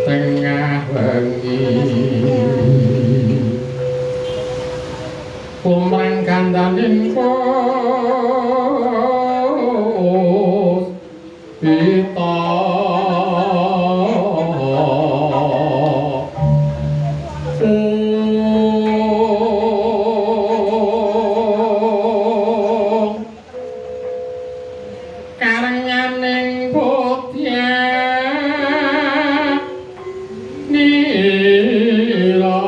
tengah wengi kumrang gandaning pos pita karenganing putya nila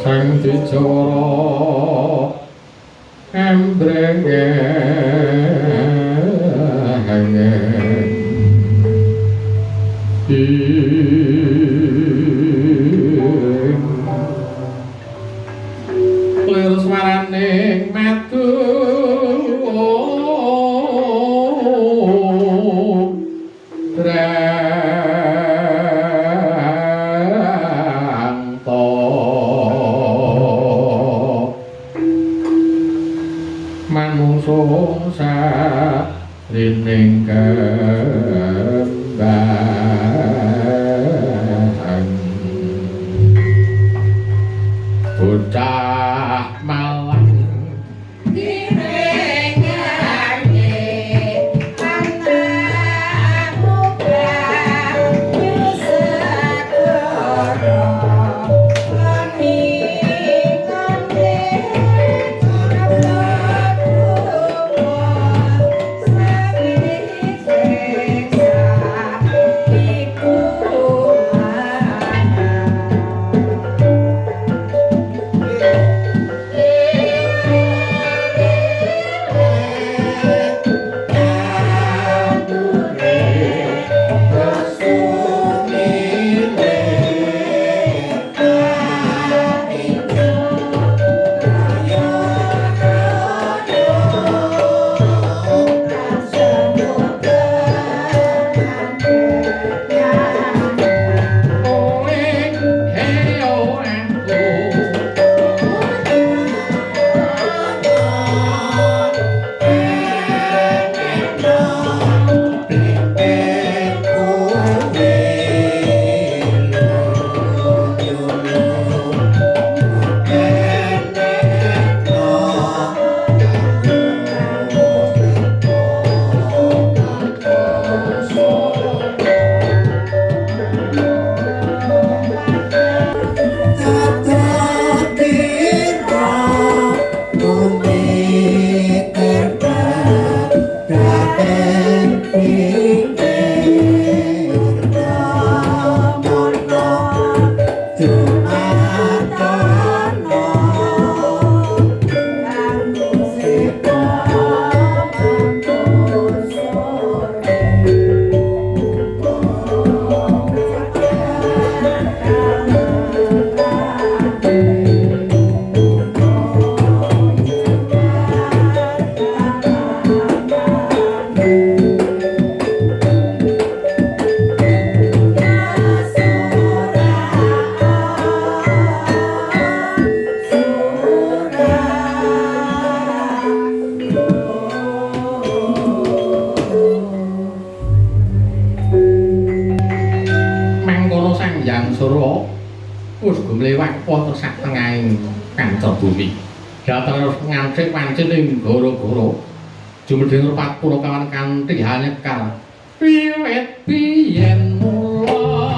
sang dicara embrenge lir swaraning metu drangta manungsa sarining kembangan bocah malang ngantri wancining goro-goro jumedeng rupat Punakawan kanthi hanyekar wiwit biyen mula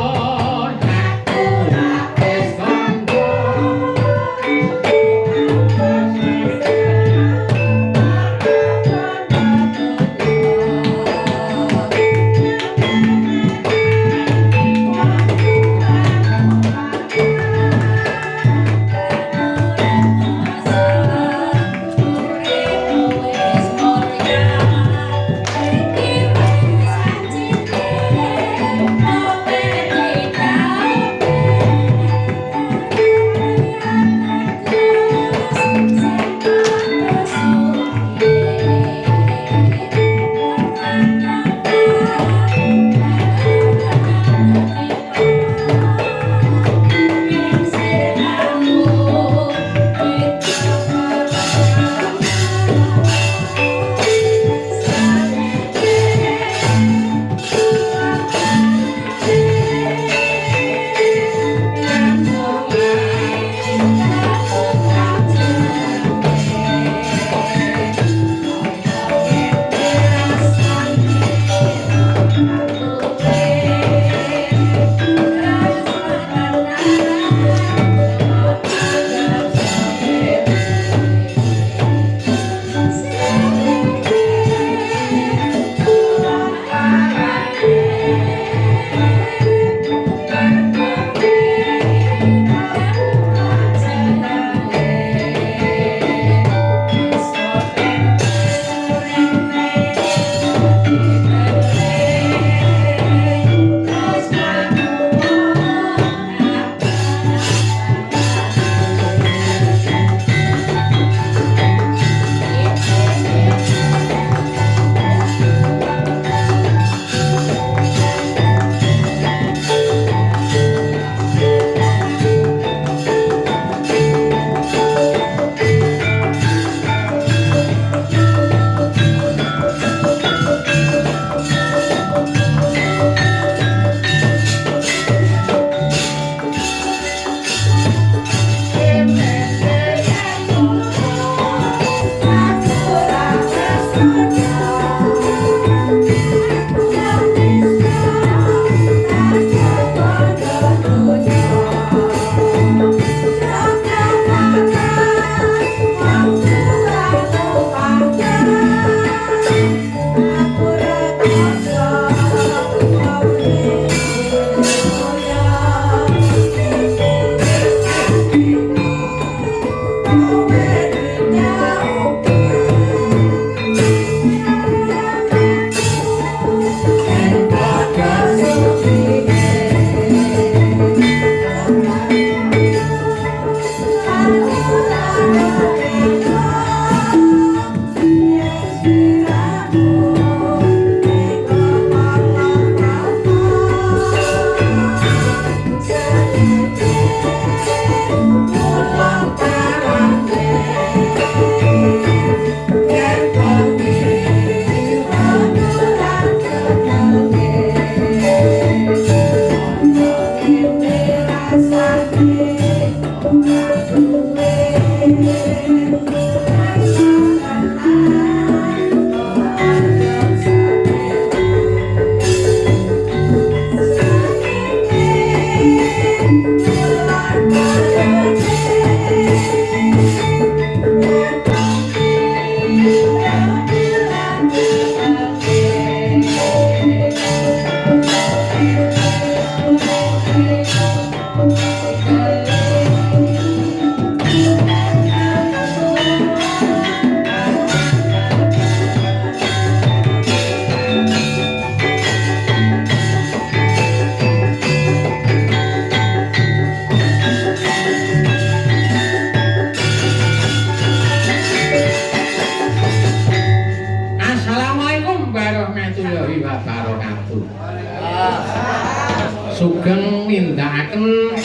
sugeng nindakaken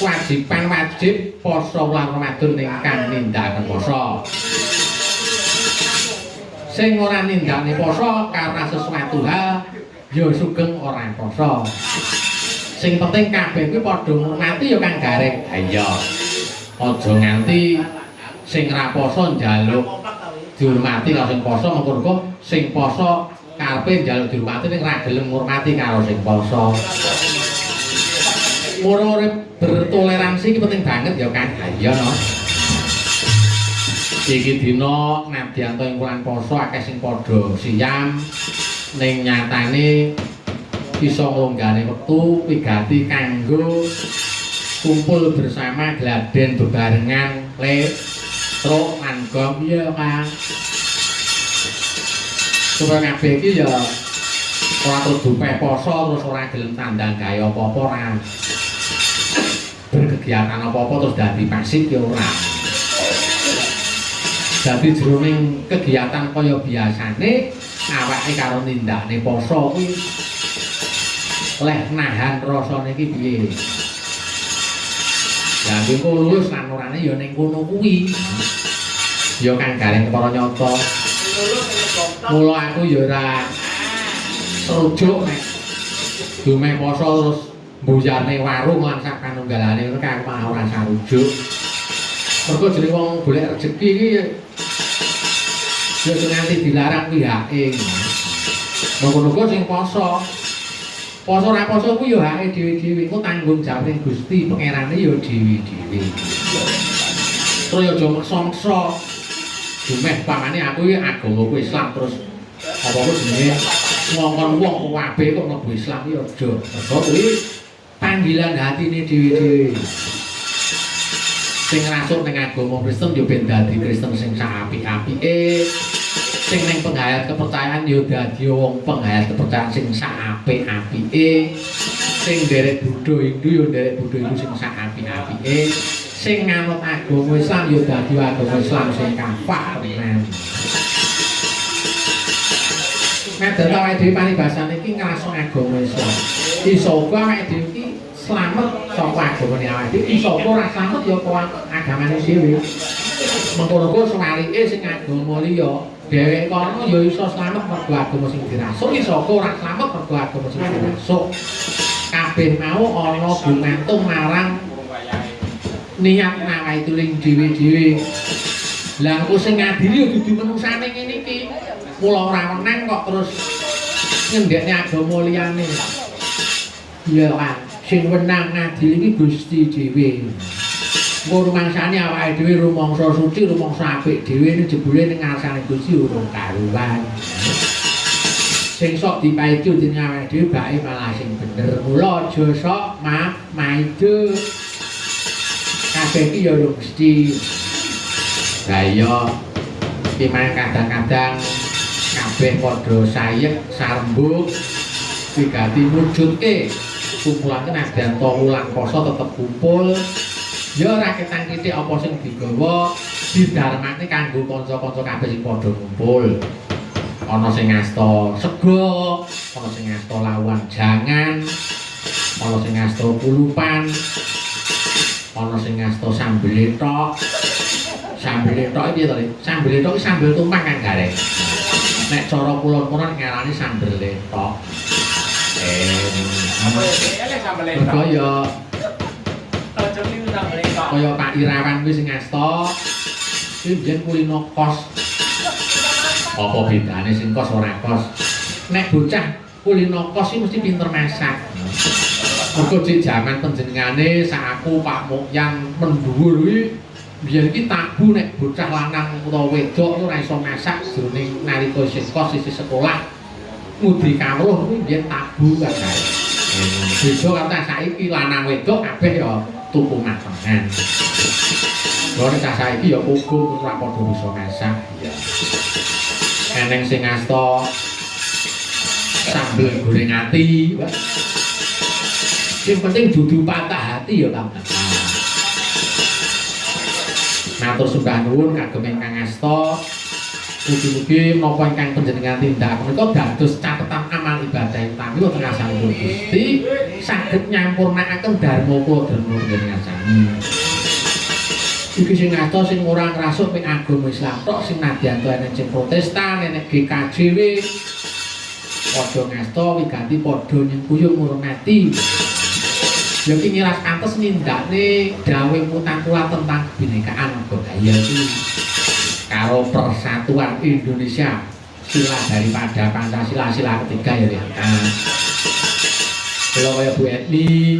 kewajiban wajib poso wulan Ramadan ingkang nindakaken poso. Sing ora nindakne poso karena sesuatu hal ya sugeng ora poso. Sing penting kabeh kuwi padha ngurmati ya Kang Gareng. Ha iya. Aja nganti sing ra poso njaluk dihormati karo sing poso mengko sing poso karepe njaluk dihormati ning ra gelem ngurmati karo sing poso. Urip bertoleransi iki penting banget ya Kang. Ha iya no. Iki dina nadyan to ing wulan poso akeh sing padha siam ning nyatane iso nglonggane wektu wigati kanggo kumpul bersama gladen bebarengan le truk lan gong ya Kang. Supaya kabeh iki ya ora terus dupeh poso terus ora gelem tandang gawe apa-apa ora berkegiatan apa-apa terus dadi pasif ya ora. Dadi jroning kegiatan kaya biasane awake karo nindakne poso kuwi leh nahan rasane iki piye. Ya engko lulus lan orane ya ning kono kuwi. Ya Kang Gareng para nyata. Mula aku ya ora serujuk nek dumeh poso terus mbuyarne warung lan sak panunggalane ngono Kang ora sarujuk. Mergo jeneng wong golek rejeki iki ya nganti dilarang pihake. Monggo-monggo sing poso poso ra poso kuwi ya hake dhewe-dhewe, engko tanggung jawabe Gusti pangerane ya dhewe-dhewe. Terus ya aja meksa-meksa. Dumeh pamane aku iki agamaku Islam terus apa-apa jenenge ngongkon wong kabeh kok mlebu Islam ya aja. Mergo kuwi panggilan hatine dhewe-dhewe. Sing rasuk ning agama Kristen ya ben dadi Kristen sing saapik-apike. Sing ning penghayat kepercayaan ya dadi wong penghayat kepercayaan sing saapik-apike. Sing nderek Buddha Hindu ya nderek Buddha Hindu sing saapik-apike. Sing nganut agama Islam ya dadi agama Islam sing kafah tenan. Nek dadi awake dhewe paribasane iki ngrasuk agama Islam. Iso uga awake dhewe iki slamet saka agamane awake dhewe, iso ora slamet ya kok agamane dhewe. Mengko-mengko suwarike sing agama liya dheweke kono ya iso slamet mergo agama sing dirasuk, iso ora slamet mergo agama sing dirasuk. Kabeh mau ana gumantung marang niat awake tuling dhewe-dhewe. Lah engko sing ngadili ya dudu menungsane ngene iki. Mula ora menang kok terus ngendhekne agama liyane. Iya kan, sing wenang ngadili iki Gusti dhewe. Engko rumangsane awake dhewe rumangsa suci, rumangsa apik dhewe ning jebule ning ngarsane Gusti urung karuan. Sing sok dipaedu dening awake dhewe bae malah sing bener. Mula aja sok maido. Kabeh iki ya Gusti. Lah iya iki kadang-kadang kabeh padha sayek sarembuk wigati mujudke kumpulan nadyan to wulan poso tetep kumpul. Ya ora ketang-ketik apa sing digawa didharmane kanggo kanca-kanca kabeh sing padha ngumpul. Ana sing ngasta sego, ana sing ngasta lawang jangan, ana sing ngasta kulupan, ana sing ngasta sambel tok. Sambel tok iki to, sambel tok iki sambel tumpang Kang Gareng. Nek cara kulon-kulon ngarani sambel tok. Mergo ya kaya Pak Irawan kuwi sing ngasta kuwi biyen kulino kos. Apa bedane sing kos ora kos? Nek bocah kulino kos iki mesti pinter masak. Mergo di jaman panjenengane sak aku Pak Mukyan mendhuwur kuwi biyen iki tabu nek bocah lanang utawa wedok ora iso masak jroning nalika isih kos isih sekolah. Mudi kawruh kuwi biyen tabu kan. Beda karo saiki lanang wedok kabeh ya tuku matengan. Lha nek saiki ya uga ora padha bisa masak. Iya. Eneng sing ngasta sambel goreng ati. Sing penting dudu patah hati ya Kang. Matur sembah nuwun kagem ingkang ngasta Mugi-mugi menapa ingkang panjenengan tindak menika dados catetan amal ibadah utami wonten ngasanipun Gusti saged nyampurnakaken dharma kula dharma panjenengan sami. Iki sing ngato sing ora ngrasuk ping agama Islam tok sing nadyan enten sing Protestan enek GKJW padha ngasta wiganti padha nyengkuyung ngurmati. Ya iki ngiras pantes nindakne dawuh Mutakula tentang kebinekaan budaya iki karo persatuan Indonesia sila daripada Pancasila sila ketiga ya. Kalau kaya Bu Etni,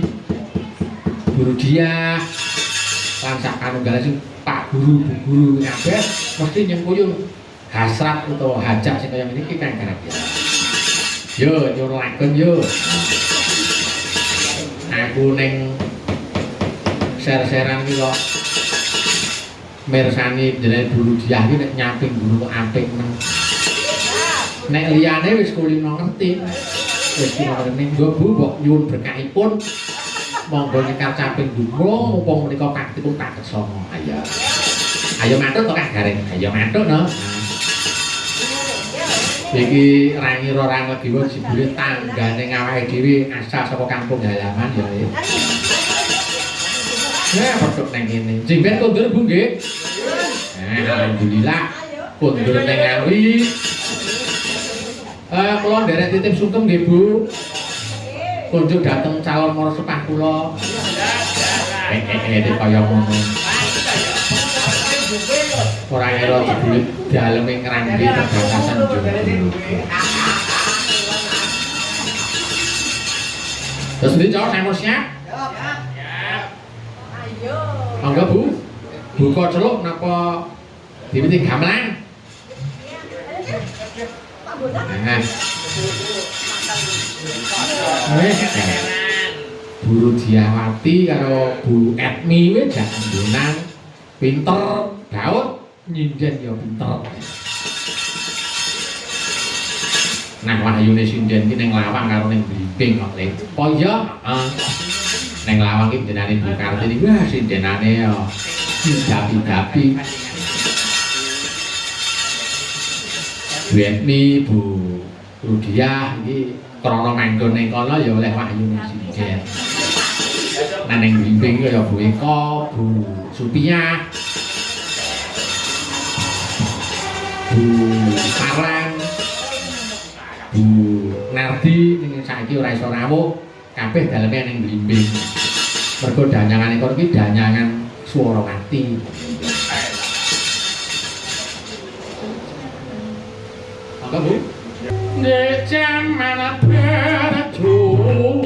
Guru Diah, lan sakanunggalane sing Pak Guru, Bu Guru kabeh mesti nyengkuyung hasrat utawa hajat sing kaya niki kan gara-gara. Yo nyuruhaken yo. Aku ning ser-seran iki kok mirsani jenenge Guru Diah iki nek nyamping guru apik men. Nek liyane wis kulino ngerti. Wis ning Bu mbok nyuwun berkahipun monggo nyekar samping guru mumpung menika kaktipun tak kesana. Ayo. Ayo matur to Kang Garing. Ayo matur no. Iki rangira-rang legiwa jebule tanggane ngawake dhewe asal saka kampung halaman ya. Ya padha nang kene. Jemben kondur Bu nggih. Alhamdulillah kondur nang Ngawi. Kula nderek titip sungkem nggih Bu. Kunjuk dateng calon mara sepah kula. Kaya ngono. Ora ngira jebule daleme ngrambi perbatasan Jawa. Terus ndi cowok saya mau siap? Siap. Ayo. Monggo Bu. Buka celuk napa diwiting gamelan? Nah. Guru Diawati karo Bu Etmi wis jandunan pinter Daud nyinden ya pinter. Nah wahyune sinden iki ning lawang karo ning blimbing kok Le. Oh iya, heeh. Ning lawang iki jenenge Bu Kartini wah sindenane ya dapi-dapi. Bu Etmi, Bu Rudiah iki krana manggon ning kono ya oleh wahyune sinden. Nah ning blimbing ya Bu Eko, Bu Supiah, Bu Parang, Bu Nardi ning saiki ora iso rawuh, kabeh daleme ning blimbing. Mergo danyangane kono iki danyangan swara ati. Apa Bu? Nek jaman berjuang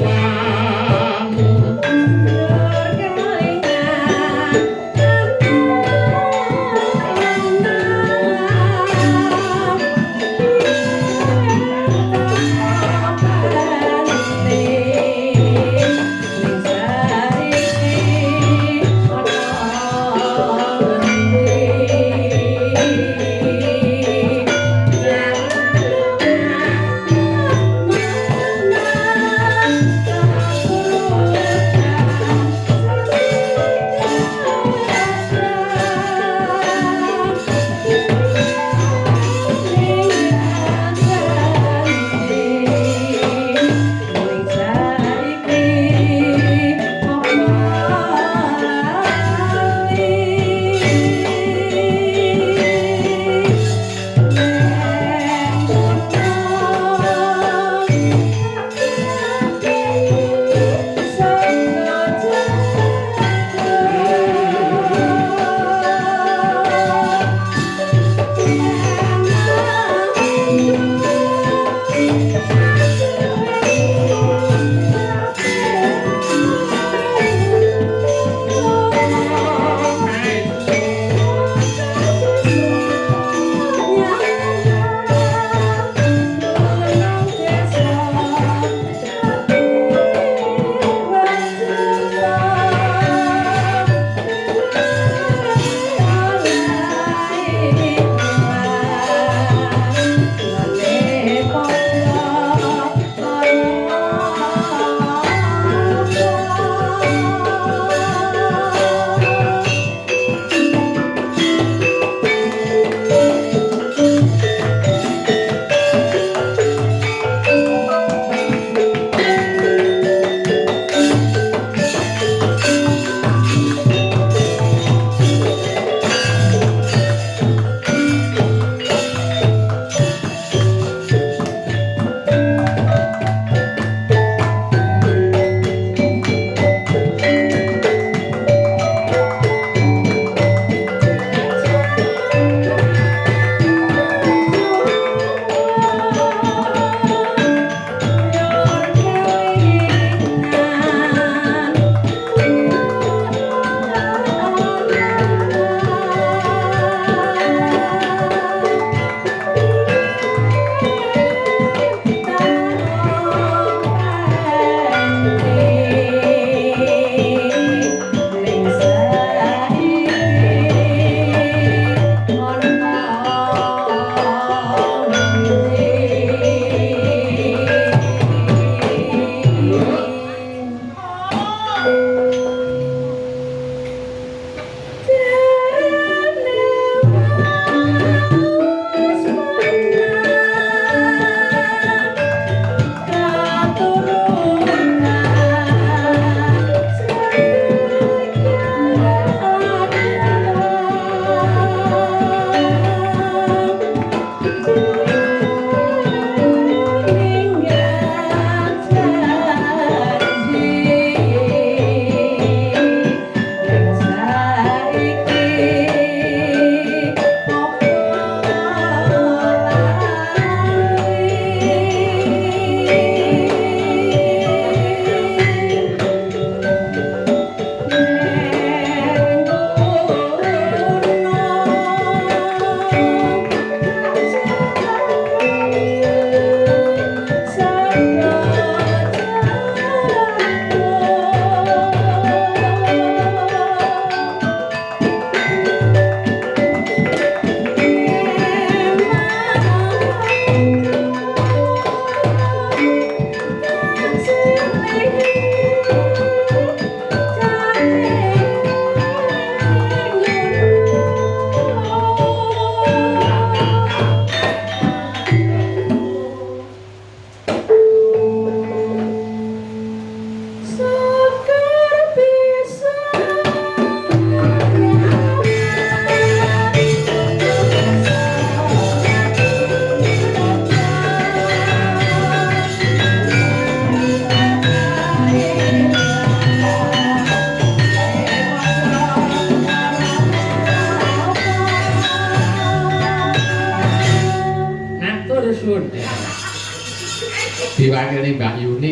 ini Mbak Yuni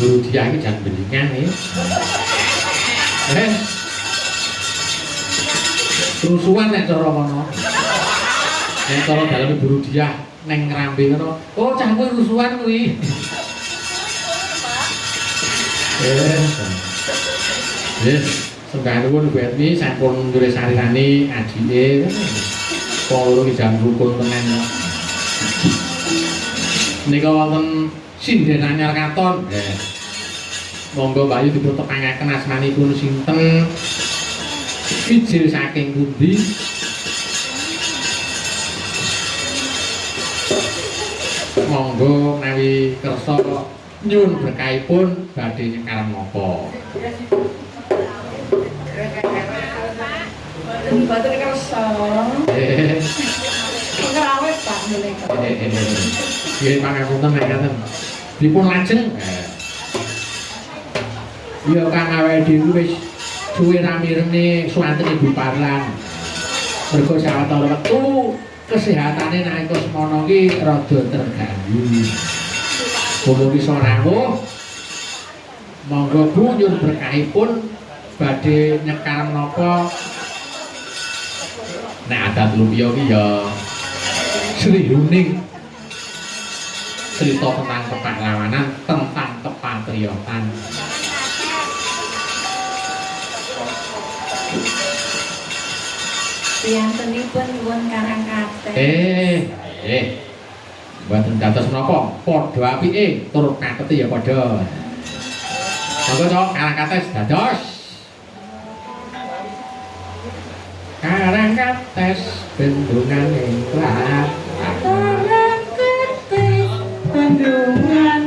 guru dia ini jangan belingan nih rusuhan nek cara kono nek cara dalam guru dia neng ngerambe kono oh cah kuwi rusuhan kuwi sembah nuwun Bu Etmi sampun nulis sarirani adike kula iki jam rukun tenan nika wonten sinden anyar katon monggo Mbak Yu dipun tepangaken asmanipun sinten ijil saking pundi monggo menawi kersa nyuwun berkahipun badhe nyekaran napa Batur kersa. Ngrawet Pak menika. Nggih pangapunten nek ngaten. Dipun lajeng. Ya Kang awake dhewe wis suwe ramirene suwanten Ibu Parlan. Mergo sawetara wektu kesehatane nalika semana iki rada terganggu. Mumpung iso rawuh monggo Bu nyuwun berkahipun badhe nyekar menapa nek adat lumpia iki ya Sri Huning cerita tentang kepahlawanan tentang kepatriotan Piyantunipun nyuwun karangkaten mboten dados menapa padha apike turut kateti ya padha monggo cok karangkates dados karangkates bendungan ingkang karangkates bendungan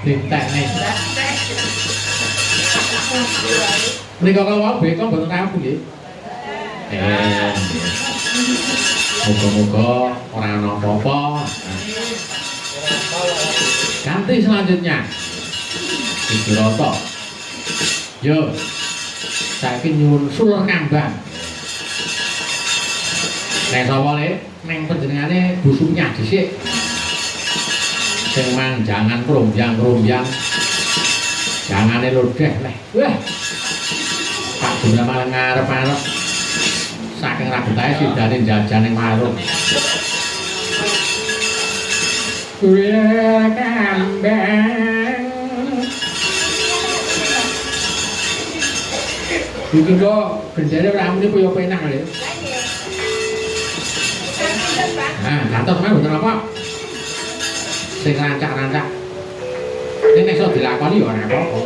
Dintek nih. Menika kalau beka mboten rampung nggih. Moga-moga ora ana apa-apa. Ganti selanjutnya. Iki rata. Yo. Saiki nyuwun sulur kambang. Nek sapa le, neng panjenengane busuknya dhisik. Sing mang jangan krombyang-krombyang. Jangane lodeh leh. Wah. Pak Guna malah ngarep-arep. Saking rabetahe sidane jajan ning warung. Sulur kambang. Iki kok gendere ora muni koyo penak lho. Nah, kantor sampe mboten apa. Sing rancak-rancak. Nek iso dilakoni ya ora apa-apa.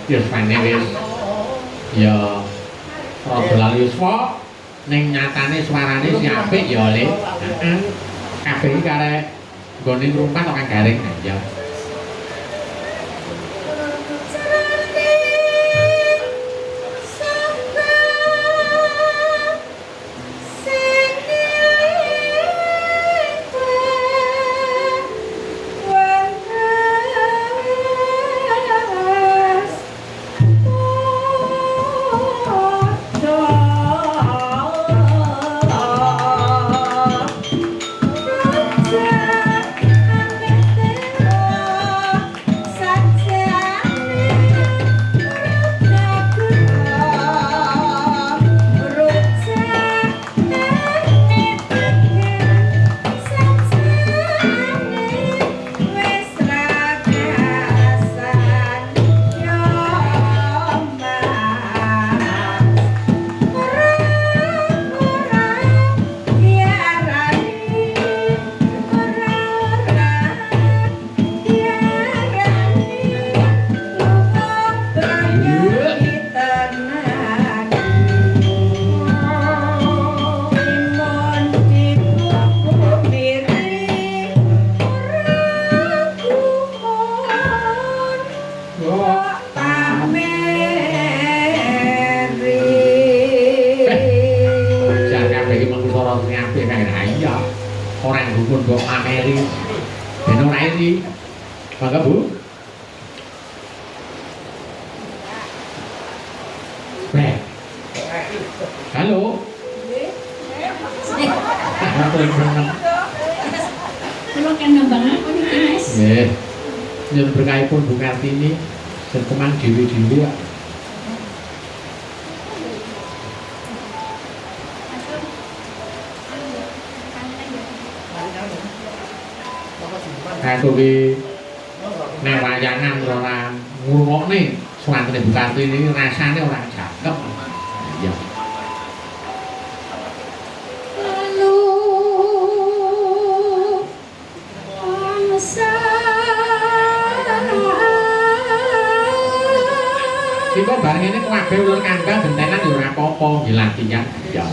Yuswane wis ya rada lali yuswa ning nyatane suarane si apik ya Le. Heeh. Kabeh iki karek nggone ngrumpat kok garing ya. Mangga Bu. Halo. Kalau kan nambang aku nih Mas. Nggih. Nyuwun berkahipun Bu Kartini sing kemang dhewe-dhewe. aku ki nek wayangan ora ngrungokne swantene Bupati ini rasane ora jangkep. Ya. Kita bareng ini kabeh ulur kandang gentenan ya ora apa-apa, nggih latihan. Ya.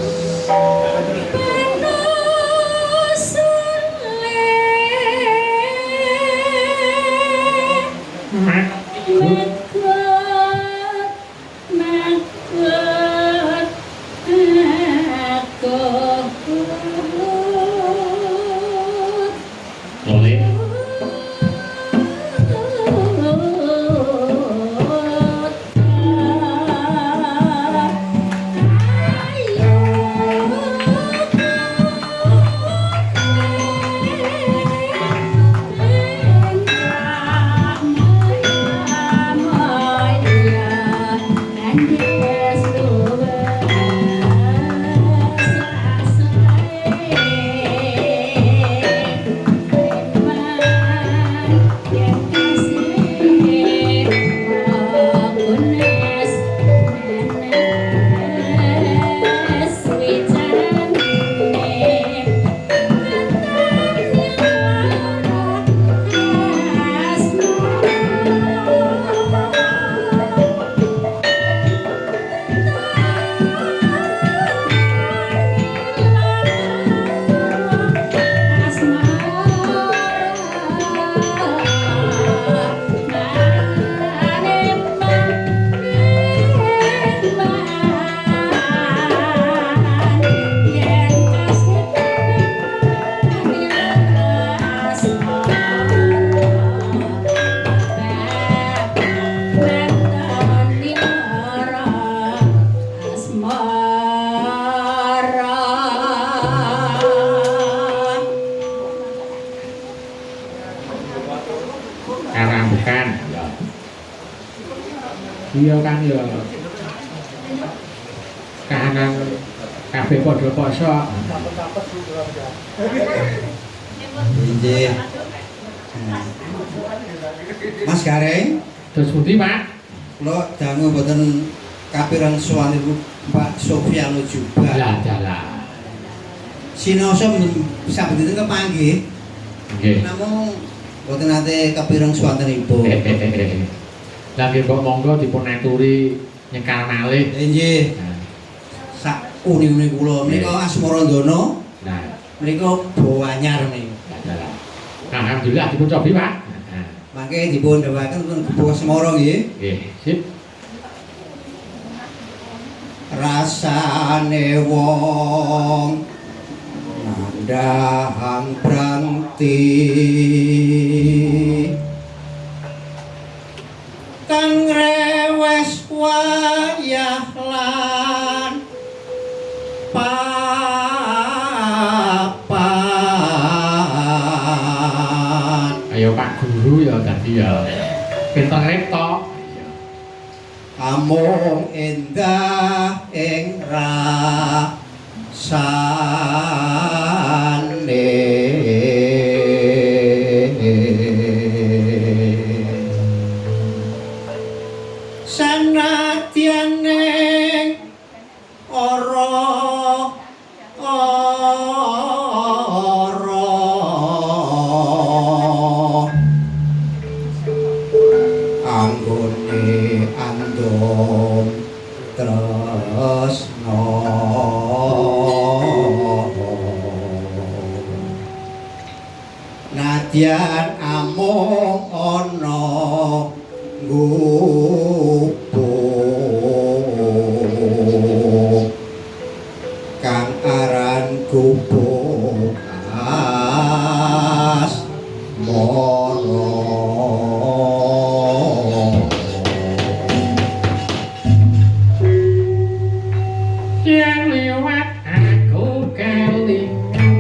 Iya kan ya kahanan kabeh padha poso. Injih. Mas Gareng, Terus pundi, Pak? kula dangu mboten kapireng sowan niku Pak Sofyan juga. Lah dalah. Sinoso saben dina kepanggih. Nggih. Namung mboten nate kapireng swantenipun. Lah nggih kok monggo dipun aturi nyekal malih. Injih. Nah, Sak uni-uni kula menika Asmarandana. nah, Menika Bawanyar menika. dalah. Alhamdulillah dipun cobi, Pak. Nah, Mangke dipun dawuhaken wonten Guwa Semara nggih. nggih, sip. Rasane wong nandhang prangti kang rewes wayah lan papan. Ayo Pak Guru ya dadi ya pinter repto. Amung endah ing rasane sanadyan ning anggone andom tresno nadyan amung ana gubuk kang aran gubuk Asmara. Yang lewat aku kelingan.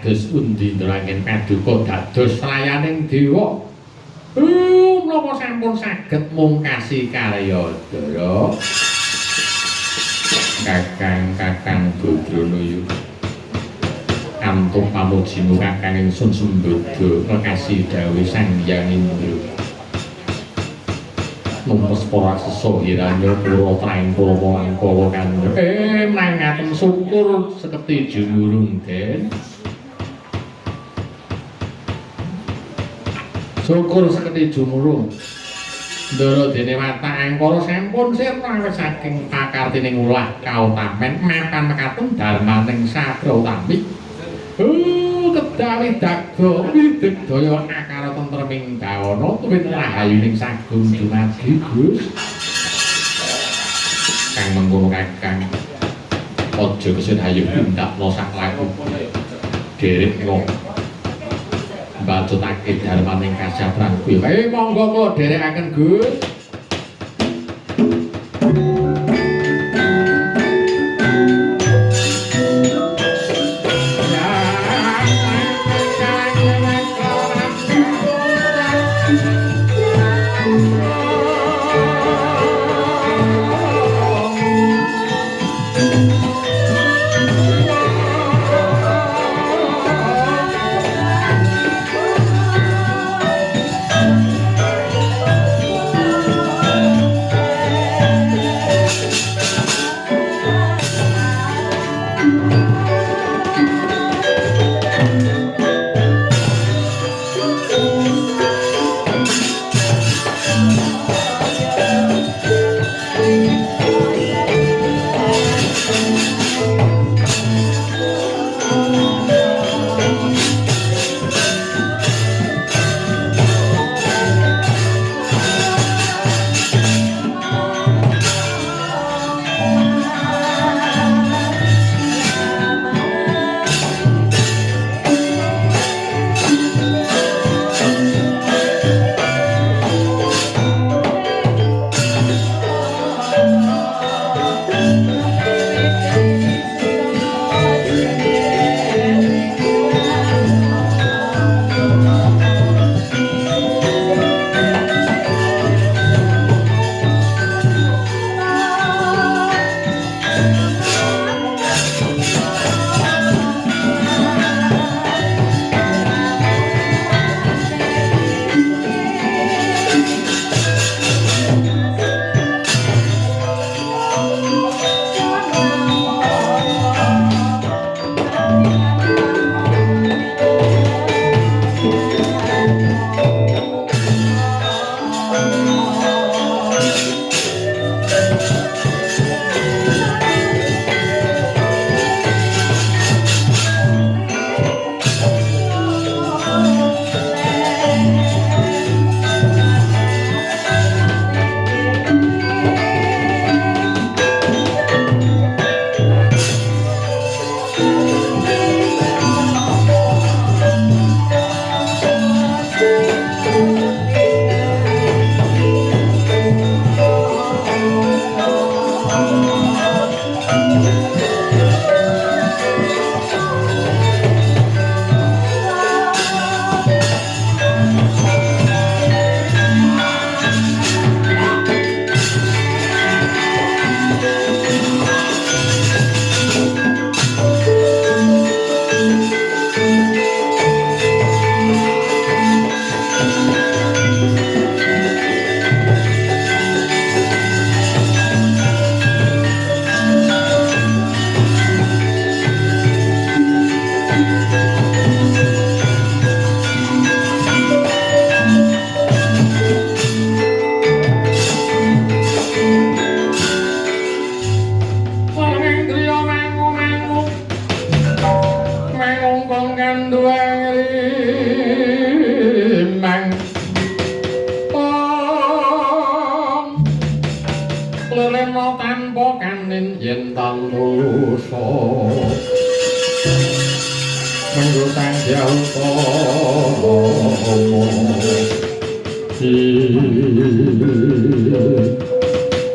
kados undi nderangin paduka dados layaning dewa. Menapa sampun saged mungkasi karya Dara? Kakang Badranaya. Antuk pamujimu kakang ingsun sembada lekasi dawuh Sang Hyang Indra. Numpes para sesa hiranya pura traing pura mangkawa kandha. Mangaten syukur seketi jumurung Den. Syukur seketi jumurung. Ndara dene watak angkara sampun sirna saking pakartining ulah kautamen mapan mekaten darmaning sadra utami. Kedawi dagda widegdaya akara tentreming dawana tuwin rahayuning sagung dumadi Gus. Kang mengkono kakang aja kesedayu pindakna sak laku derek kok mbacutake darmaning kasatran kuwi. Monggo kula derekaken Gus.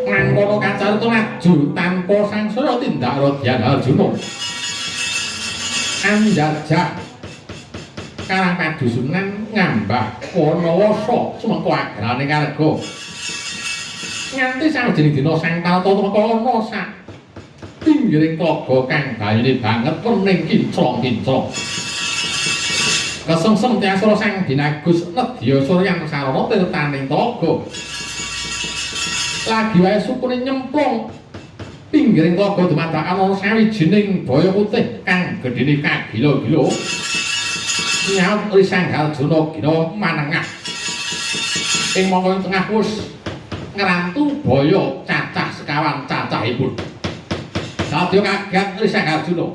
Mangkono kacar maju tanpa sangsara tindak Radyan Arjuna. Anjajah karang padusunan ngambah Wanawasa sumengko agrane karga. Nganti sawijining dina Sang Talata tumeka ana sak pinggiring tlaga kang bayune banget wening kinclong-kinclong. Kesengsem tiasara Sang Dinagus nedya Suryan Sarana tirtaning tlaga. Lagi wae sukune nyemplung pinggiring tlaga dumadakan ana sawijining baya putih kang gedhene kagila-gila. Nyaut Sang Arjuna kira manengah. Ing mangka tengah wus ngrantu baya cacah sekawan cacahipun. Sadya kaget Sang Arjuna.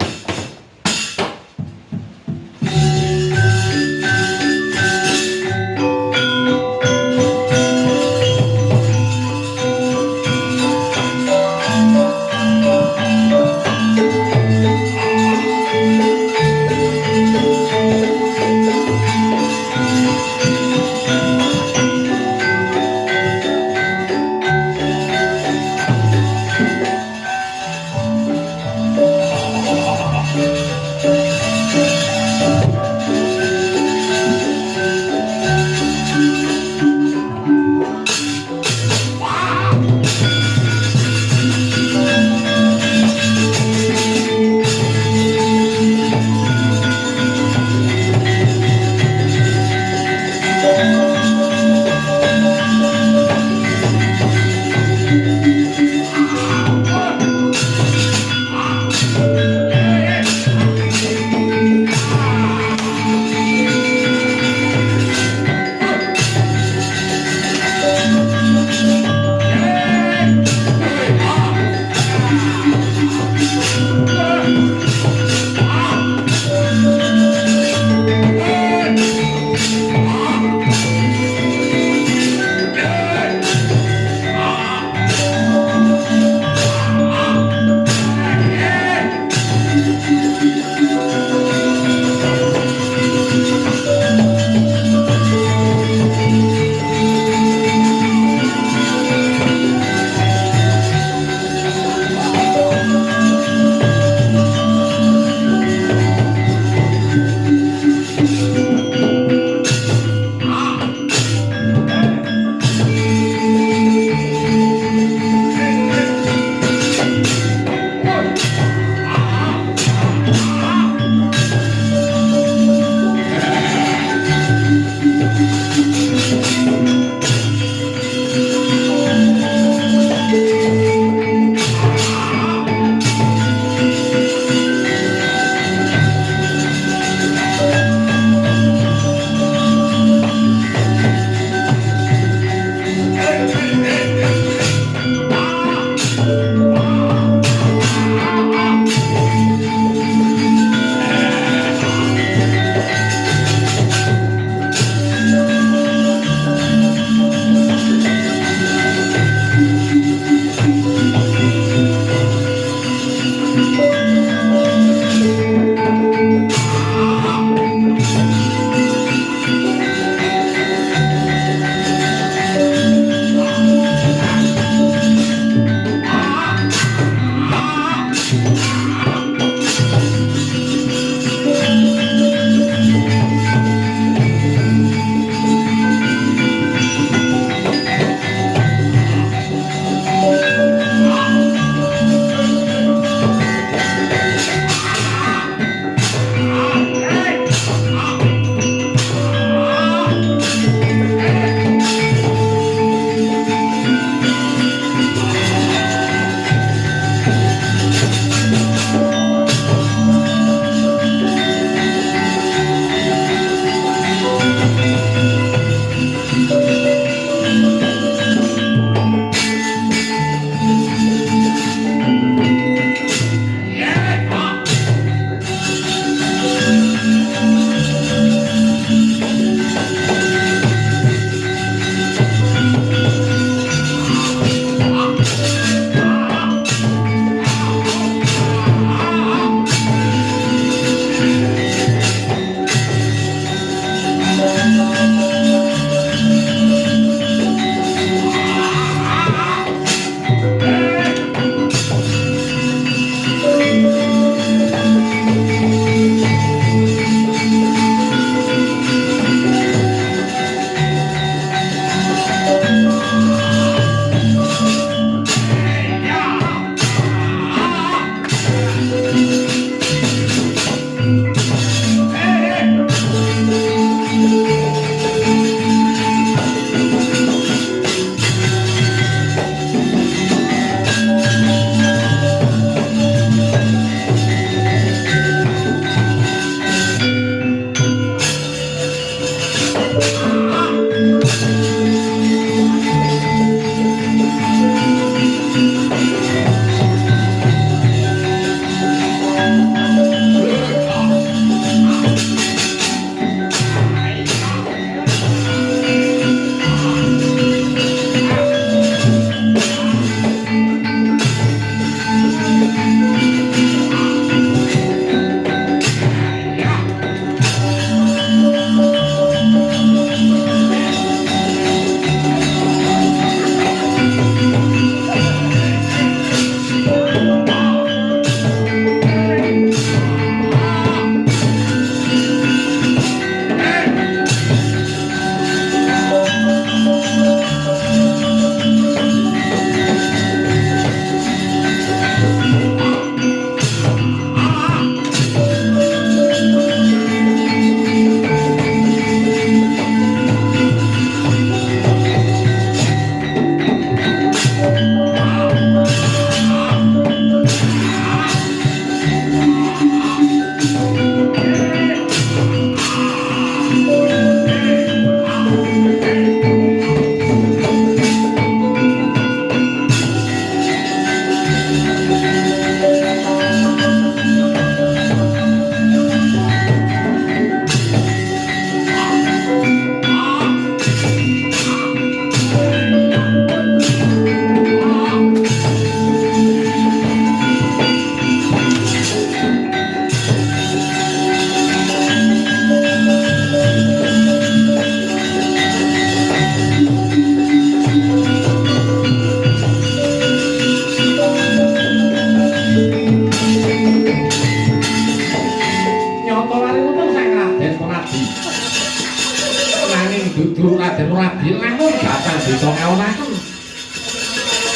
dudu Raden Radilangun datang desa ngaonaken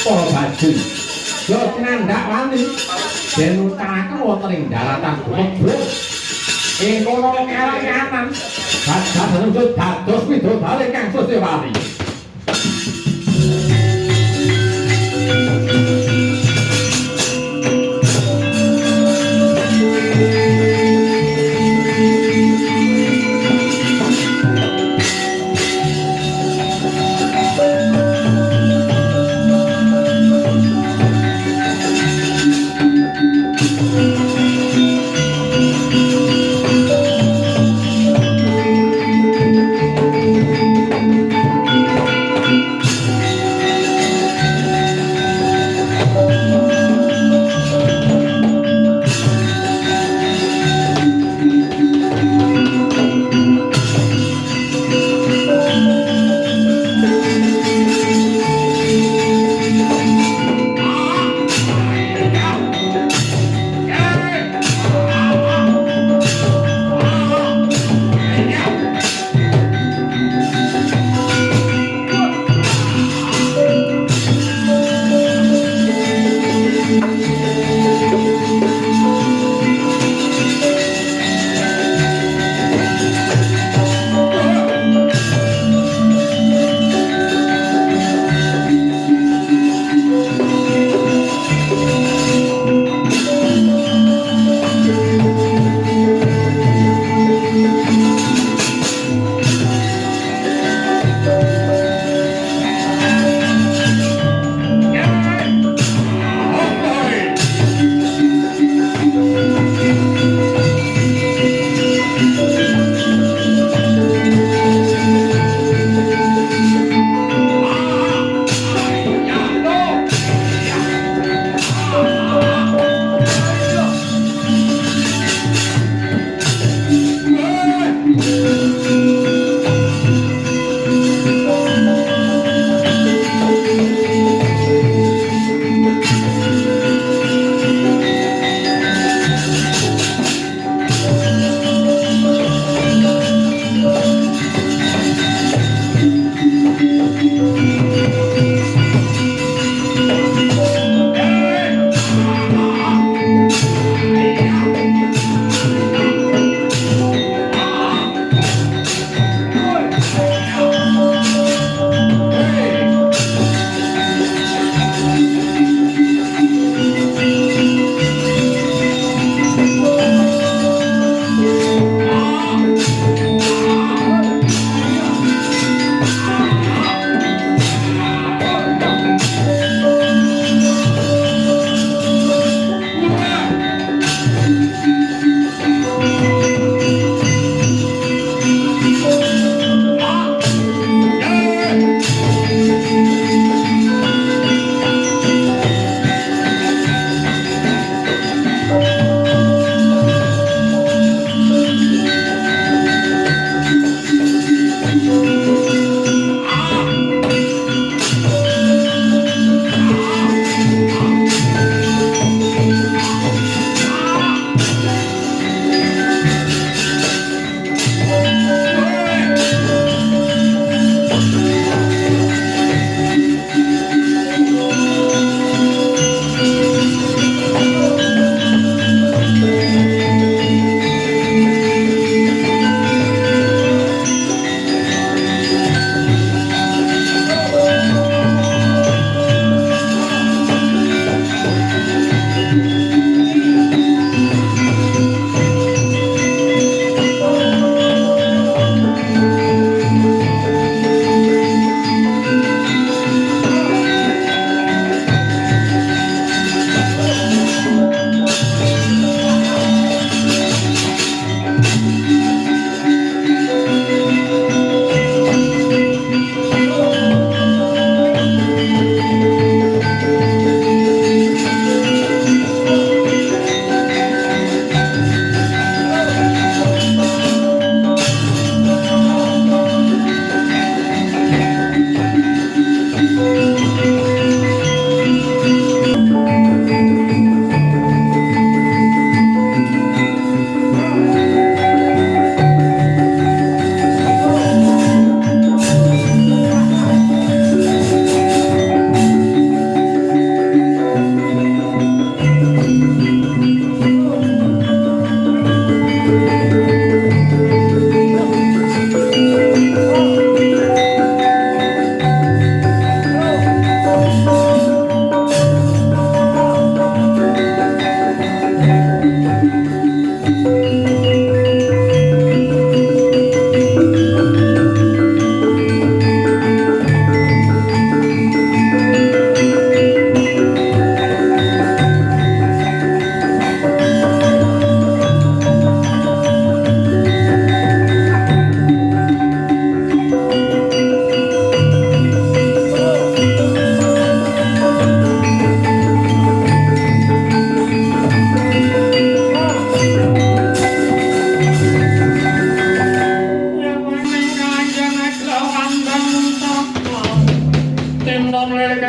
para baju yo tinandak wani den utaraken wonten ing daratan Gumebruk ing kono kalayanan dados dados widodari kang Susewali.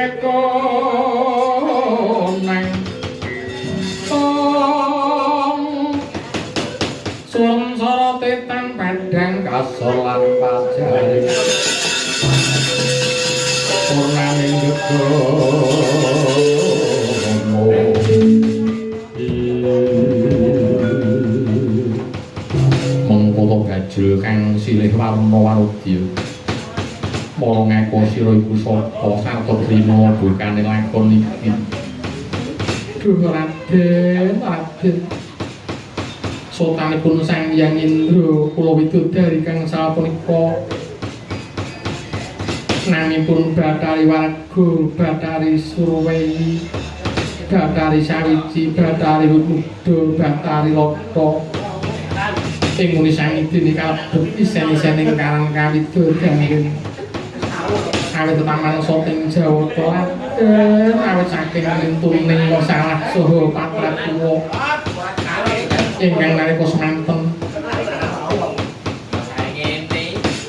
kekonang Sulam sorotetan padang kasor lan pajari Purnaning gegono Mengkoto gajul kang silih warna warudya Mara ngeko sira iku sapa sarta trima bukane lakon iki Duh Raden Sultanipun Sang Hyang Indra kula widodari kang sapunika namipun Bathari Warga, Bathari Surweyi, Bathari Sawiji, Bathari Muda, Bathari Lata. Ing muni sangidene kalebet isen-isening karang kawidodaren. Awit taman soting Jawa Klaten, awit saking lintuning salah saha patratuwa. Ingkang nalika semanten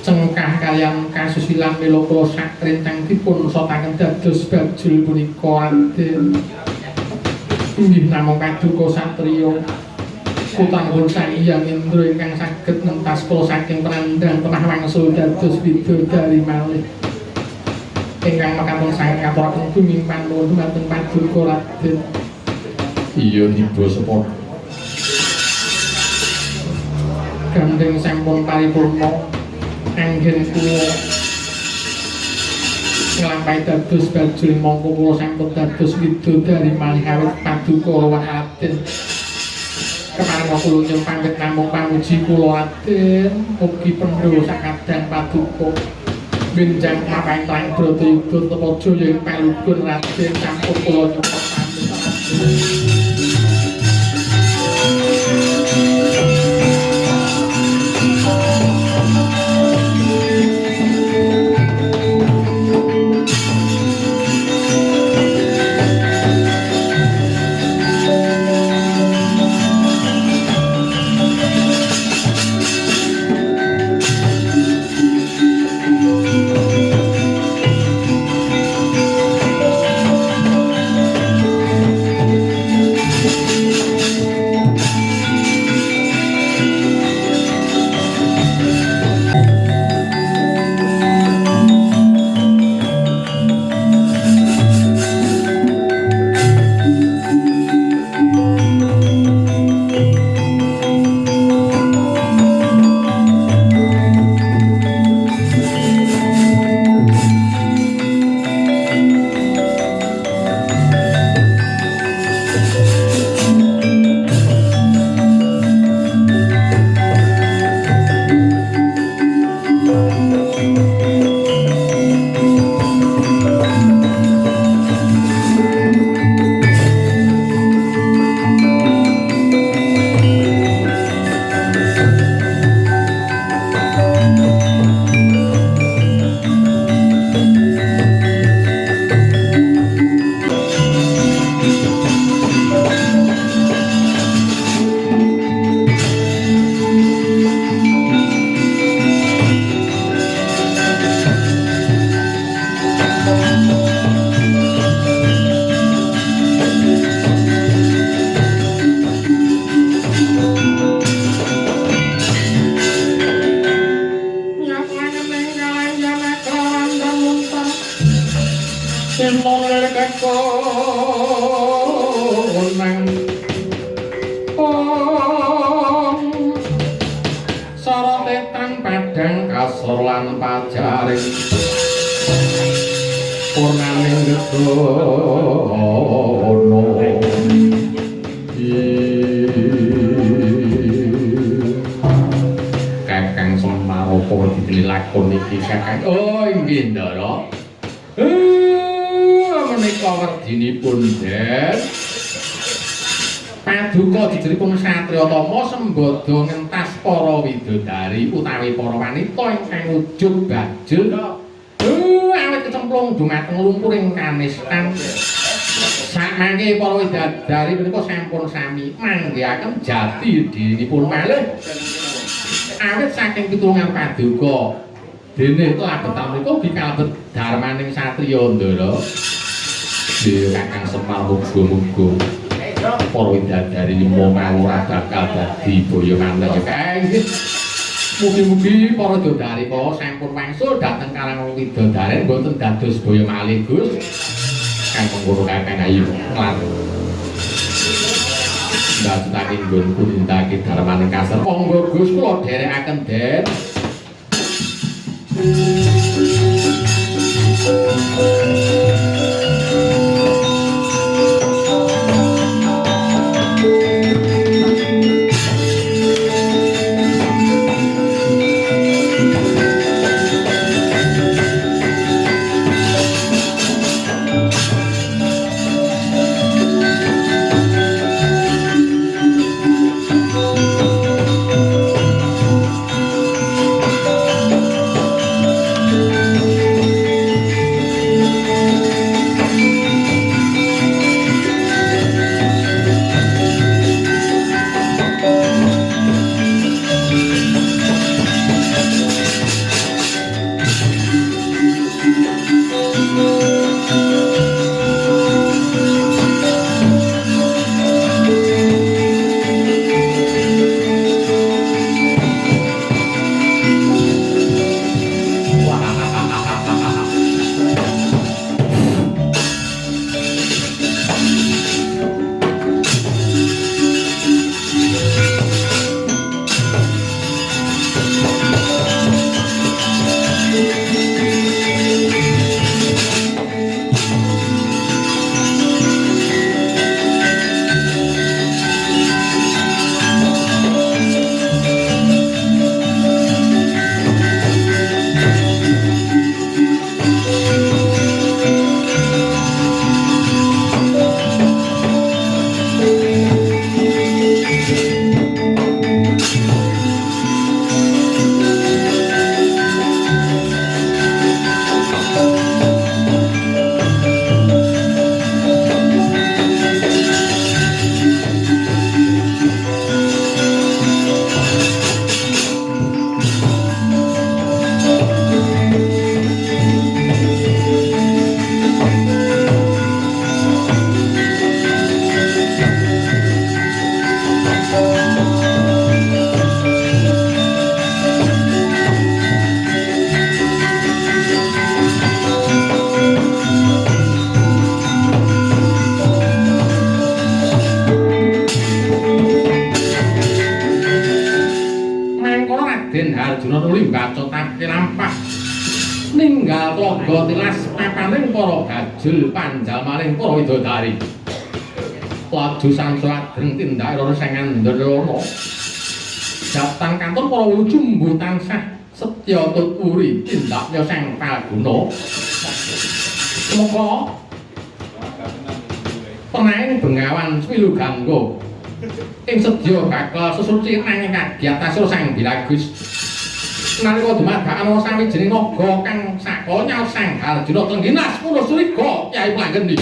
cengkah kaliyan kasusilan mila kula sakrintang dipun sotaken dados bajul punika Raden inggih namung paduka satriya putanipun Sang Hyang Indra ingkang saged nentas kula saking penandang temah wangsul dados widodari malih ingkang mekaten saged ngaturaken gunging panuwun dhumateng paduka Raden iya tiba sepada gandeng sampun paripurna anggen kula nglampahi dados bajul mongko kula sampun dados widodari malih awit paduka rawuh Raden kemareng kula nyuwun pamit namung pamuji kula Raden mugi pendho sakadang paduka benjang mapaing tlang Bratayuda tepa jaya ing palugun Raden sampun kula nyuwun pamit Paduka dijeripun satriya tama sembada ngentas para widodari utawi para wanita ingkang ujug bajul awit kecemplung dhumateng lumpuring kanistan samangke para widodari menika sampun sami manggihaken jati dirinipun malih awit saking pitulungan paduka dene kelabetan menika ugi kalebet darmaning satriya ndara Dewa Kakang Semar muga-muga para widadari limo ora bakal dadi boyo maneh ya Kang. Mugi-mugi para widadari kala sampun wangsul dhateng Karang Widodaren boten dados boyo malih Gus. Kang mengkono Kakang ayu lan ndhatake nggonku nindakake darmaning kasar. Monggo Gus kula dherekaken Den. Arjuna nuli mbacotake lampah ninggal tlaga tilas papaning para gajul panjalmaning para widodari. Laju samsu ageng tindake ora sangandana. Jatang kanton para wulu jumbu tansah setya tuturi tindaknya sang Palguna. Semoga penaing Bengawan Swilu Gangga ing sedya bakal sesuci nanging kagiatan sang Bilagus. Nalika dumadakan ana sawijining naga kang sakala nyaut sang Arjuna tengginas kula suriga Kyai Planggeni.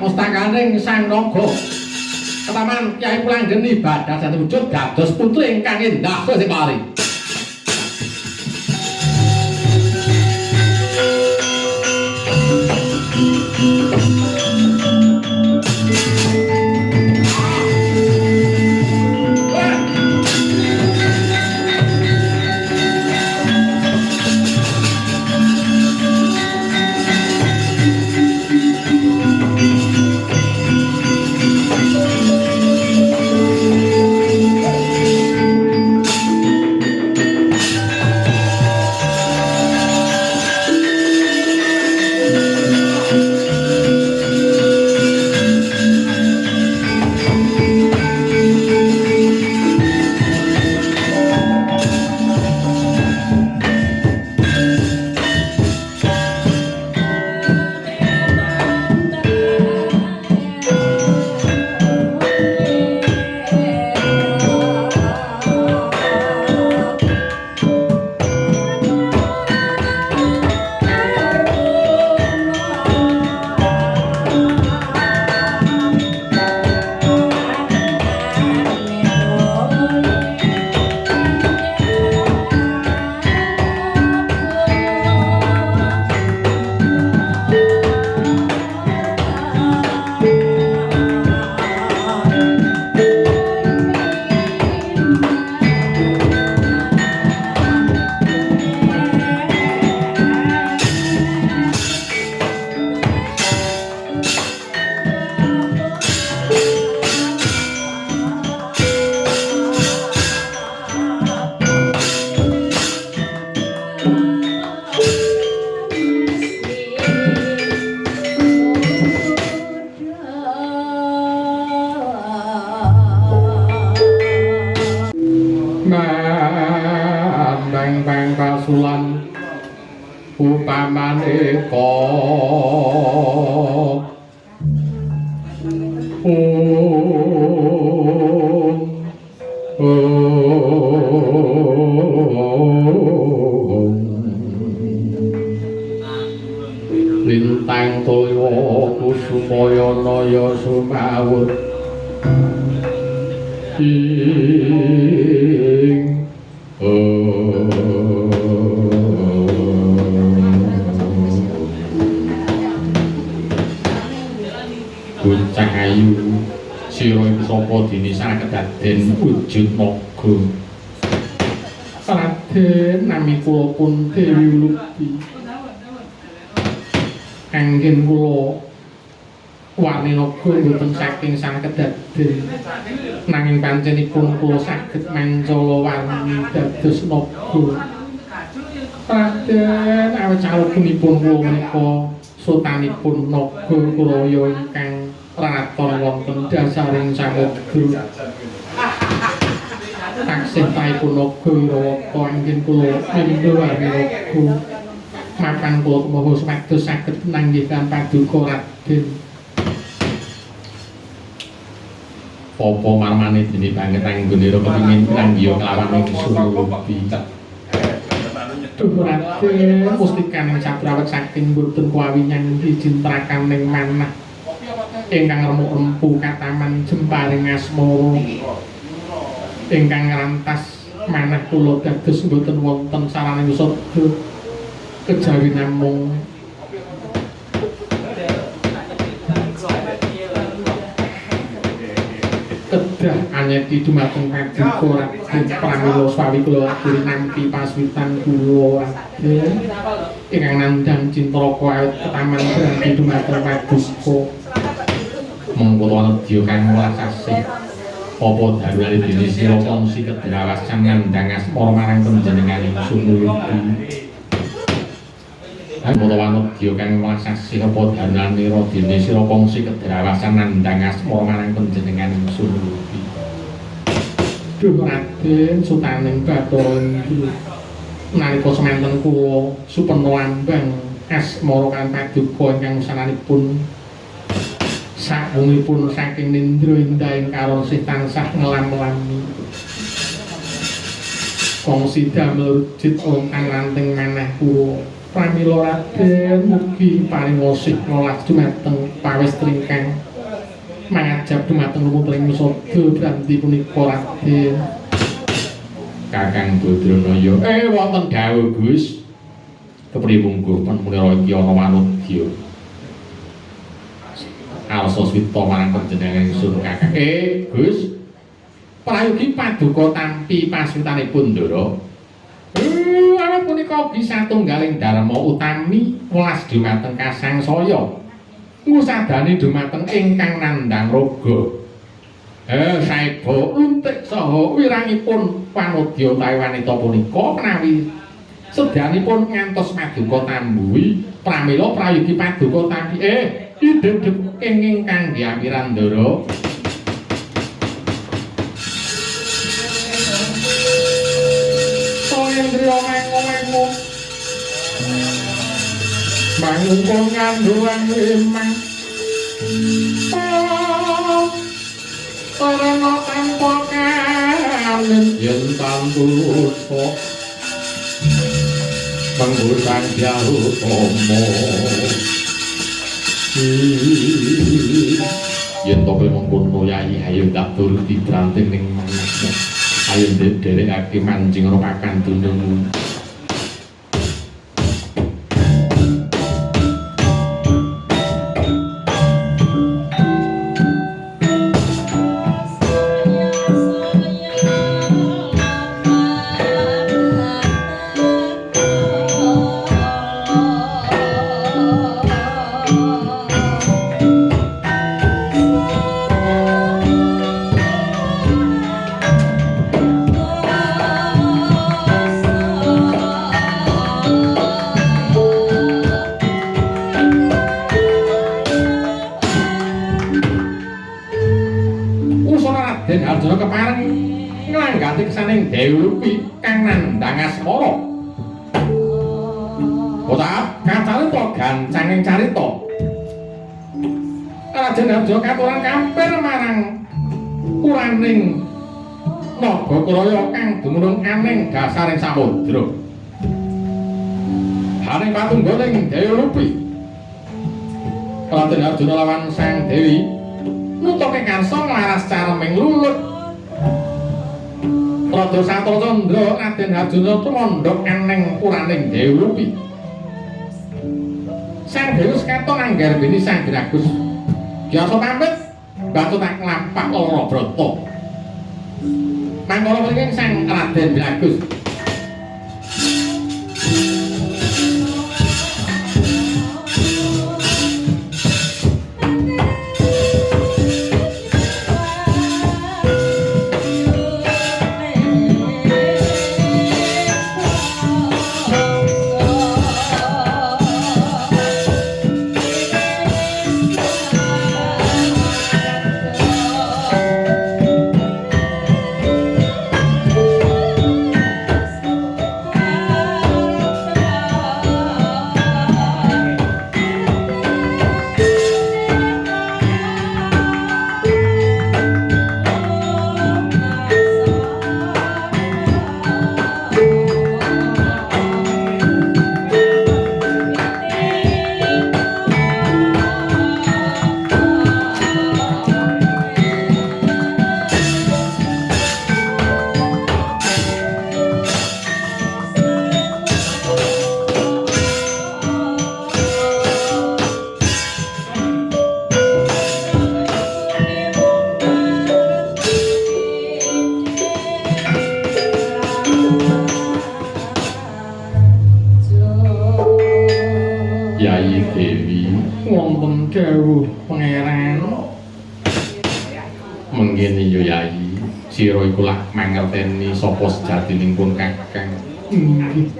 mustakaning Sang Naga. Ketaman Kyai Planggen ibadah dhateng wujud dados putri ingkang endah sesipari. Bang kasulan upamane lintang toyo kusumaya naya sumawut Bocah ayu sira iku sapa dene sakedaden wujud naga Raden nami kula pun Dewi Lukti anggen kula wani naga mboten saking sakedaden nanging panjenipun kula saged mancala wani dados naga Raden awit calebunipun kula menika sutanipun naga Kulaya ingkang raton wonten dasaring samudra taksih taipun naga Irawata anggen kula mindha warinaga mapan kula tumawa supados saged nanggihan paduka Raden apa marmane dene banget anggonira kepingin nanggiya kelawan ingsun Lukti Duh Raden mustikaning Caprawet saking boten kawinyan dijintrakan ning manah ingkang remuk-rempu kataman jemparing asmara ingkang ngrantas manah kula dados boten wonten saraning sabda kejawi namung kedah anyeti dumateng paduka Raden pramila swawi kula aturi nampi paswitan kula Raden ingkang nandhang cintraka awit ketaman berarti dumateng paduka mengkono nedya kang welasasih apa darane dene sira kongsi kedrawasan ngandhang asmara marang panjenengan ingsun Lukti Mula nedya kang welasasih apa darane dene sira kongsi kedrawasan ngandhang asmara marang panjenengan ingsun Lukti Duh Raden sutaning Bathara Indra nalika semanten kula supena lambang asmara kan paduka ingkang wusananipun sakungipun saking nindra indah ing karosih tansah ngelam-lami kongsi damel rujit ingkang lanting manah kula pramila Raden mugi paring wasih ngolah dumateng pawestri ingkang mangajab dumateng lumutring sada branti punika Raden. Kakang Badranaya, wonten dawuh Gus. Kepriye mungguh panmunira iki ana wanudya. Alsa swita marang panjenengan ingsun Kakang. Gus. Prayogi paduka tampi pasutanipun Ndara. Awit punika bisa tunggaling dharma utami welas dumateng kasangsaya. Ngusadani dumateng ingkang nandhang raga. Saeba untik saha wirangipun panodya utawi wanita punika menawi sedyanipun ngantos paduka tambuhi pramila prayogi paduka tampi idep-idep ingkang diamiran Ndara. Indriya mengu-mengu mangungkul ngandhulang limang karena tanpa kanin yen tanpa penggusan jauh tomo yen tope mengkono yayi ayo tak turuti branting ning manasnya ayo nderekake mancing rokakan dunung. Dewi Lupi kang nandhang asmara. Kota kacarita gancanging carita. Raden Harja katuran kampir marang uraning Nagakraya kang dumunung aning dasaring samudra. Haning patunggaling Dewi Lupi. Raden Harjuna lawan Sang Dewi nutuke karsa nglaras careming lulut. Raja Satracandra Raden Harjuna tumandhak eneng puraning Dewi Lupi. Sang Dewi katon anggarbeni Sang Gragus. Biasa pamit batu tak nglampah lara brata. Mangkala mriki Sang Raden Gragus mengkene yo Yayi, sira iku lak mangerteni sapa sejatipun Kakang. Inggih.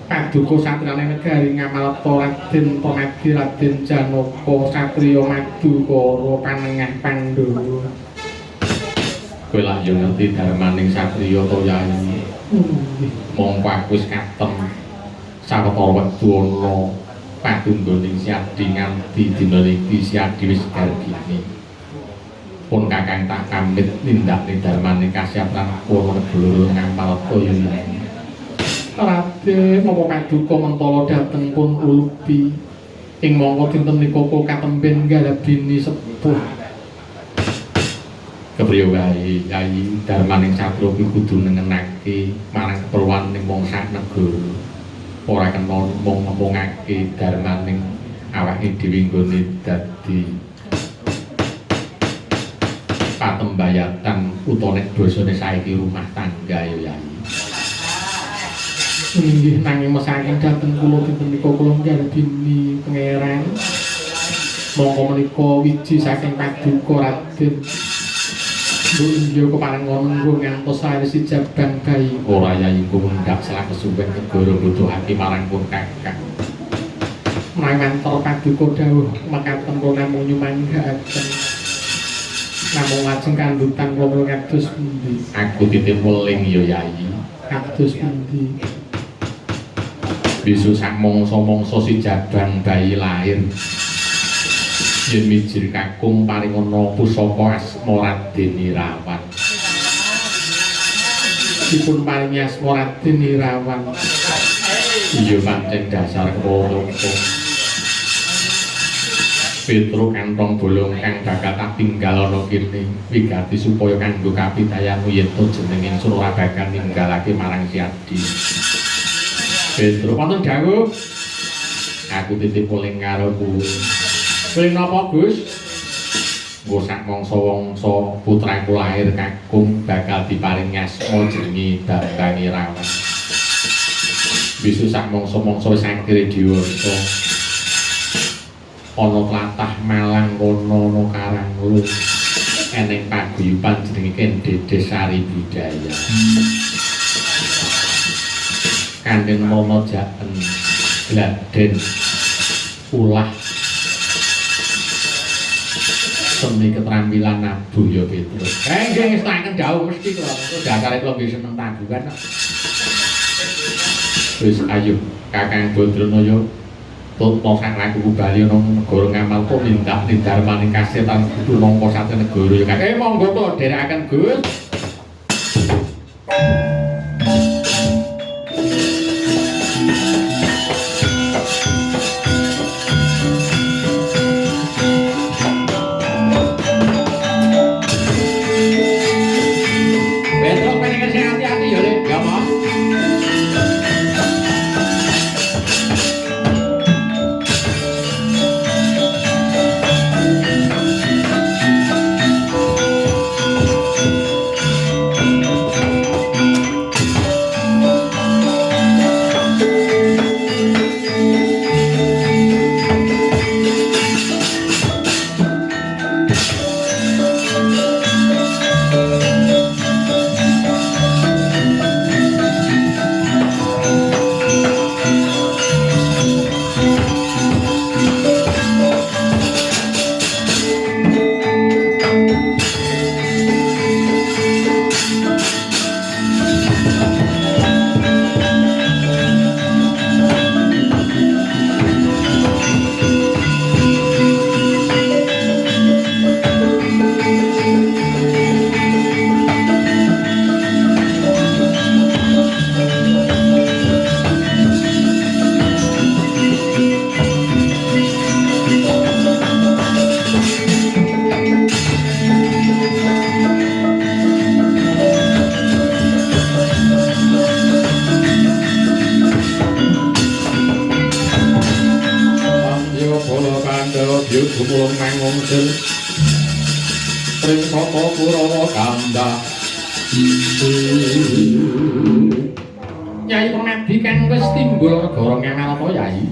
Paduka satriyane negari Ngamarta Raden Pramadi Raden Janaka satriya Madukara panengah Pandhawa. Kowe lak yo ngerti darmaning satriya to Yayi. Mongko aku wis katem sawetara wektu ana patunggaling Siadi nganti dina iki Siadi wis gargine. Pun Kakang tak pamit nindak ning darmaning kasiat lan pun negara Ngamarta yen Raden napa paduka mentala dhateng pun ulupi ing mangka dinten nika katemben galabini sepuh kepriye wae Yayi darmaning satru kudu nengenake marang keperluan ning wong sak negara ora kena mung ngomongake darmaning awake dhewe nggone dadi patembayatan utawa nek basane saiki rumah tangga ya Yayi. Inggih nanging mesaken dhateng kula dinten nika kula nggarbini pangeran. Monggo menika wiji saking paduka Raden. Nggih kepareng ngono ngantos sawise jabang bayi ora Yayi kumendhap salah kesuwen negara mbutuhake marang pun kakang. Mangantor paduka dawuh mekaten kula namung nyumanggaken. Namung lajeng kandhutan kula kados pundi? Aku titip weling ya Yayi. Kados pundi? Besok sak mangsa-mangsa si jabang bayi lahir yen mijir kakung paringana pusaka asma Raden Irawan. Dipun paringi asma Raden Irawan. Iya pancen dasar kawula. Petro kantong bolong kang bakal tak tinggal ana kene wigati supaya kanggo kapitayanmu yen to jeneng ingsun ora bakal ninggalake marang si Adi. Petro wonten dawuh aku titip weling karo kowe. Weling napa Gus? Nggo sak mangsa-mangsa putraku lahir kakung bakal diparingi asma jenenge Bambang Irawan. Besok sak mangsa-mangsa wis akhire diwasa. Ana tlatah Malang kono ana Karanglu. Eneng paguyuban jenenge Dedes Sari Budaya. Kanthi nama jaken Gladen ulah seni keterampilan nabuh ya Petrus. Nggih ngestaken dawuh mesti kula. Dasare kula nggih seneng tabuhan. Wis ayo Kakang Badranaya tutma sak laku bali ana negara ngamal kok nindak darmaning kasetan kudu nampa sate negara ya Kakang. Monggo to dherekaken Gus. Nyai Pramadi kang wis timbul negara ngemal apa Yai?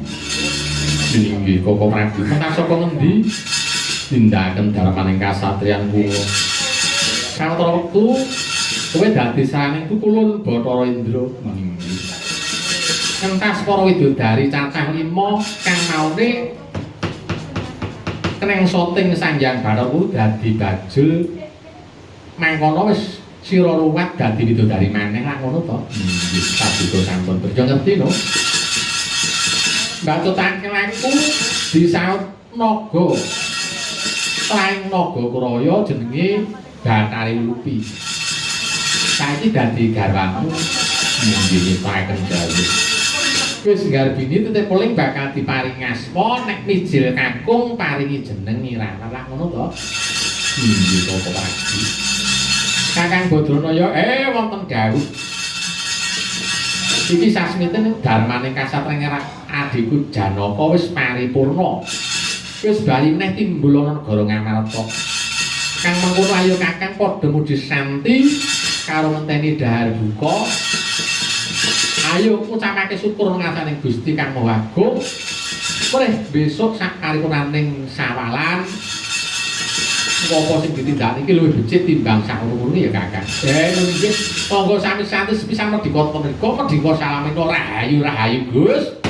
Inggih Koko Prabu. Mentah saka ngendi? Tindakan darmaning kasatriyan kula. Sawetara wektu kowe dadi saning tukulun Bathara Indra. Inggih. Entas para widodari cacah 5 kang maune keneng soting Sanjang Bathara dadi bajul. Mangkono wis sira ruwet dadi widodari maneh lah ngono to. Nggih, paduka sampun kerja ngerti no. Mbak Tutangkelangku disaut naga. Laing naga Kuraya jenenge Bathari Lupi. Saiki dadi garwamu. Nggih paeken dawuh. Wis Garbini tetep poling bakal diparingi asma nek mijil kakung paringi jeneng Irawan lah ngono to. Nggih Bapak Praji. Kakang Badranaya wonten dawuh. Iki sasmiten darmane kasatring adikku Janaka wis paripurna. Wis bali meneh timbul ana negara Ngamarta. Kang mengkono ayo kakang padha mudi santi karo ngenteni dahar buka. Ayo ngucapake syukur ngasaning Gusti Kang Maha Agung. Mulih besok sak paripurnaning sawalan apa sing ditindakake iki luwih becik timbang sak urune ya kakang. Nggih, monggo sami santi sepisan medhika menika medhika salamin rahayu Gus.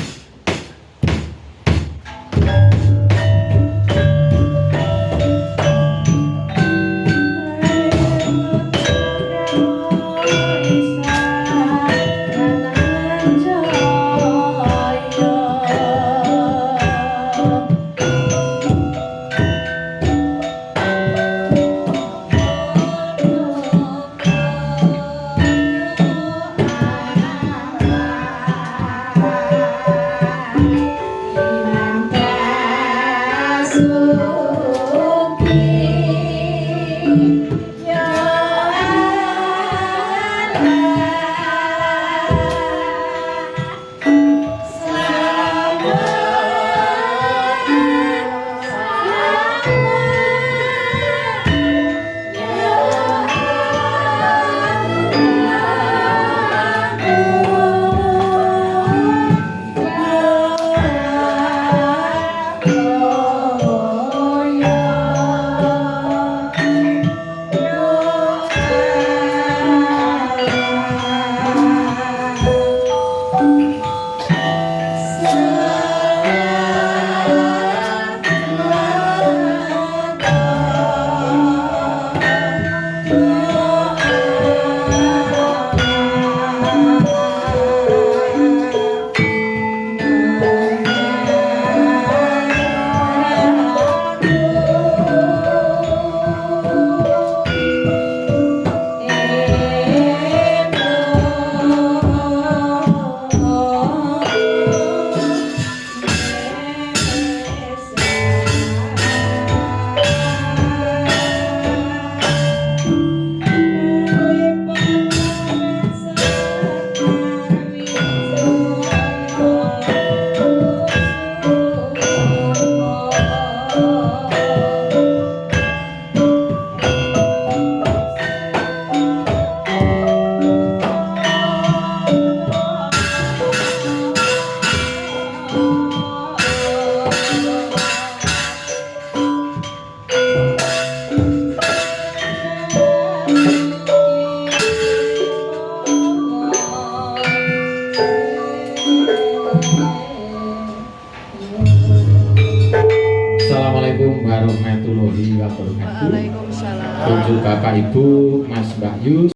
Assalamualaikum warahmatullahi wabarakatuh. Waalaikumsalam. Kunjul Bapak Ibu, Mas Mbak Yu.